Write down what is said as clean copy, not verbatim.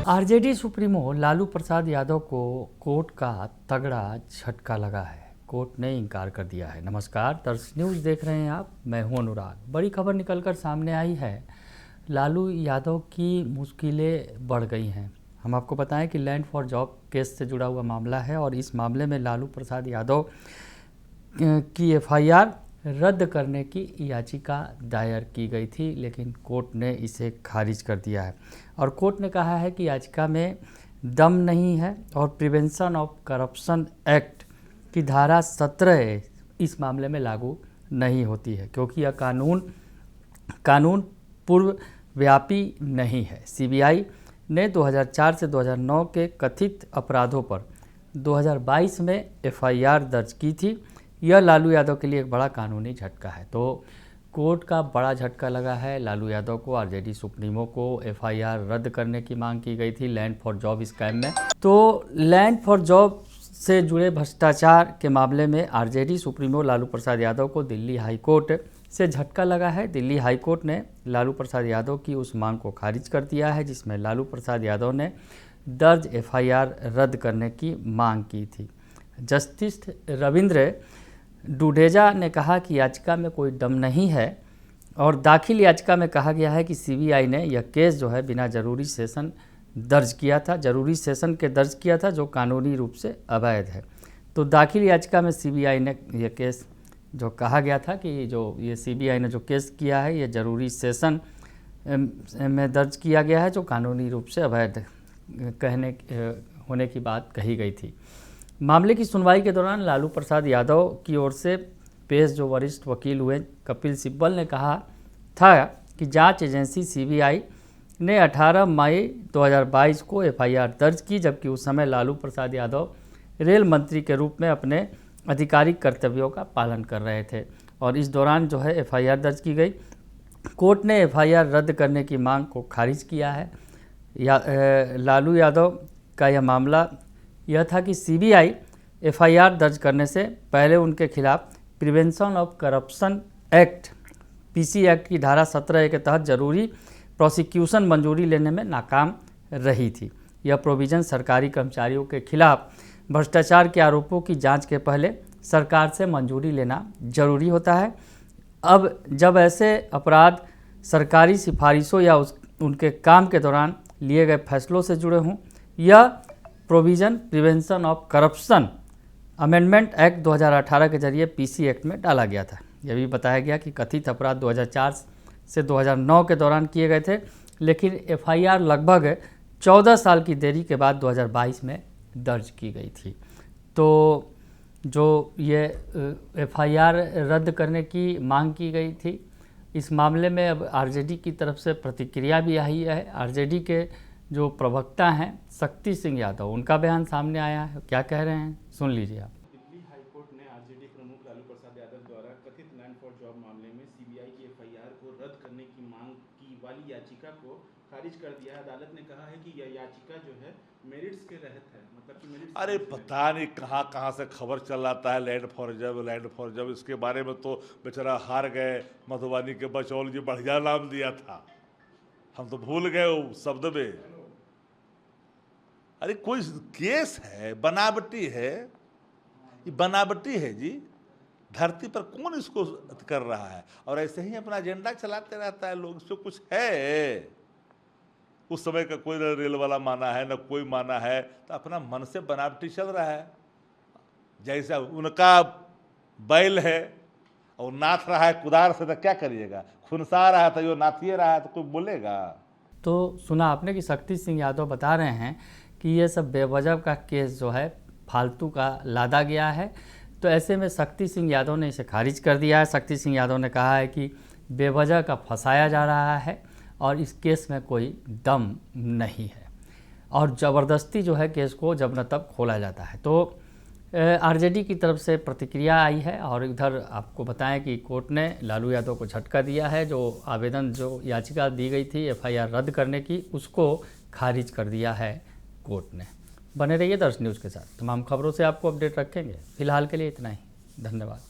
RJD supremo Lalu Prasad Yadav को court का तगड़ा झटका लगा है। कोर्ट ने इनकार कर दिया है। नमस्कार, दर्श न्यूज़ देख रहे हैं आप, मैं हूं अनुराग। बड़ी खबर निकलकर सामने आई है। लालू यादव की मुश्किलें बढ़ गई हैं। हम आपको बताएं कि लैंड फॉर जॉब केस से जुड़ा हुआ मामला है और इस मामले में लालू प्रसाद यादव की एफआईआर रद्द करने की याचिका दायर की गई थी, लेकिन कोर्ट ने इसे खारिज कर दिया है। और कोर्ट ने कहा है कि याचिका में दम नहीं है और प्रिवेंशन ऑफ करप्शन एक्ट की धारा 17 इस मामले में लागू नहीं होती है, क्योंकि यह कानून पूर्व व्यापी नहीं है। सीबीआई ने 2004 से 2009 के कथित अपराधों पर 2022 में एफआईआर दर्ज की थी। यह लालू यादव के लिए एक बड़ा कानूनी झटका है। तो कोर्ट का बड़ा झटका लगा है लालू यादव को। आरजेडी सुप्रीमो को एफआईआर रद्द करने की मांग की गई थी लैंड फॉर जॉब स्कैम में। तो लैंड फॉर जॉब से जुड़े भ्रष्टाचार के मामले में आरजेडी सुप्रीमो लालू प्रसाद यादव को दिल्ली हाई कोर्ट से झटका लगा है। दिल्ली हाई कोर्ट ने लालू प्रसाद यादव की उस मांग को खारिज कर दिया है जिसमें लालू प्रसाद यादव ने दर्ज एफआईआर रद्द करने की मांग की थी। जस्टिस रविंद्र डुडेजा ने कहा कि याचिका में कोई दम नहीं है और दाखिल याचिका में कहा गया है कि सीबीआई ने यह केस जो है बिना जरूरी सेशन दर्ज किया था जो कानूनी रूप से अवैध है। तो दाखिल याचिका में सीबीआई ने यह केस जो कहा गया था कि जो ये सीबीआई ने जो केस किया है ये जरूरी सेशन में दर्ज किया गया है जो कानूनी रूप से अवैध होने की बात कही गई थी। मामले की सुनवाई के दौरान लालू प्रसाद यादव की ओर से पेश जो वरिष्ठ वकील हुए कपिल सिब्बल ने कहा था कि जांच एजेंसी सीबीआई ने 18 मई 2022 को एफआईआर दर्ज की, जबकि उस समय लालू प्रसाद यादव रेल मंत्री के रूप में अपने आधिकारिक कर्तव्यों का पालन कर रहे थे और इस दौरान जो है एफआईआर दर्ज की गई। कोर्ट ने एफआईआर रद्द करने की मांग को खारिज किया है। लालू यादव का यह मामला यह था कि सीबीआई एफआईआर दर्ज करने से पहले उनके खिलाफ prevention of corruption act PC act की धारा 17 के तहत जरूरी प्रोसिक्यूशन मंजूरी लेने में नाकाम रही थी। यह प्रोविज़न सरकारी कर्मचारियों के खिलाफ भ्रष्टाचार के आरोपों की जांच के पहले सरकार से मंजूरी लेना जरूरी होता है। अब जब ऐसे अपराध सरकारी सिफारिशों या उनके काम के दौरान लिए गए फैसलों से जुड़े हों, यह provision prevention of corruption amendment act 2018 के जरिए पीसी एक्ट में डाला गया था। यह भी बताया गया कि कथित अपराध 2004 से 2009 के दौरान किए गए थे, लेकिन एफआईआर लगभग 14 साल की देरी के बाद 2022 में दर्ज की गई थी। तो जो ये एफआईआर रद्द करने की मांग की गई थी, इस मामले में अब आरजेडी की तरफ से प्रतिक्रिया भी आई है। आरजेडी के जो प्रवक्ता हैं शक्ति सिंह यादव, उनका बयान सामने आया है। क्या कह रहे हैं, सुन लीजिए आप। दिल्ली हाईकोर्ट ने आरजेडी प्रमुख लालू प्रसाद यादव द्वारा कथित लैंड फॉर जॉब मामले में सीबीआई की एफआईआर को रद्द करने की मांग की वाली याचिका को खारिज कर दिया है। अदालत ने कहा है कि यह याचिका जो है मेरिट्स के रहत है, मतलब कि मेरिट्स। अरे पता नहीं कहाँ से खबर चल आता है लैंड फॉर जब इसके बारे में तो बेचारा हार गए। मधुबनी के बचौल जी बढ़िया नाम दिया था, हम तो भूल गए उस शब्द में। अरे कोई केस है, बनावटी है, ये बनावटी है जी। धरती पर कौन इसको कर रहा है? और ऐसे ही अपना एजेंडा चलाते रहता है लोग। इसको कुछ है, उस समय का कोई न रेल वाला माना है न कोई माना है, तो अपना मन से बनावटी चल रहा है। जैसा उनका बैल है और नाथ रहा है कुदार से, तो क्या करिएगा? खुनसा रहा है तो जो नाथिए रहा है तो कोई बोलेगा? तो सुना आपने कि शक्ति सिंह यादव बता रहे हैं कि ये सब बेवजह का केस जो है फालतू का लादा गया है। तो ऐसे में शक्ति सिंह यादव ने इसे खारिज कर दिया है। शक्ति सिंह यादव ने कहा है कि बेवजह का फंसाया जा रहा है और इस केस में कोई दम नहीं है और ज़बरदस्ती जो है केस को जब न तब खोला जाता है। तो आरजेडी की तरफ से प्रतिक्रिया आई है और इधर आपको बताएं कि कोर्ट ने लालू यादव को झटका दिया है। जो आवेदन जो याचिका दी गई थी एफआईआर रद्द करने की, उसको खारिज कर दिया है कोर्ट ने। बने रहिए दर्श न्यूज़ के साथ, तमाम खबरों से आपको अपडेट रखेंगे। फिलहाल के लिए इतना ही, धन्यवाद।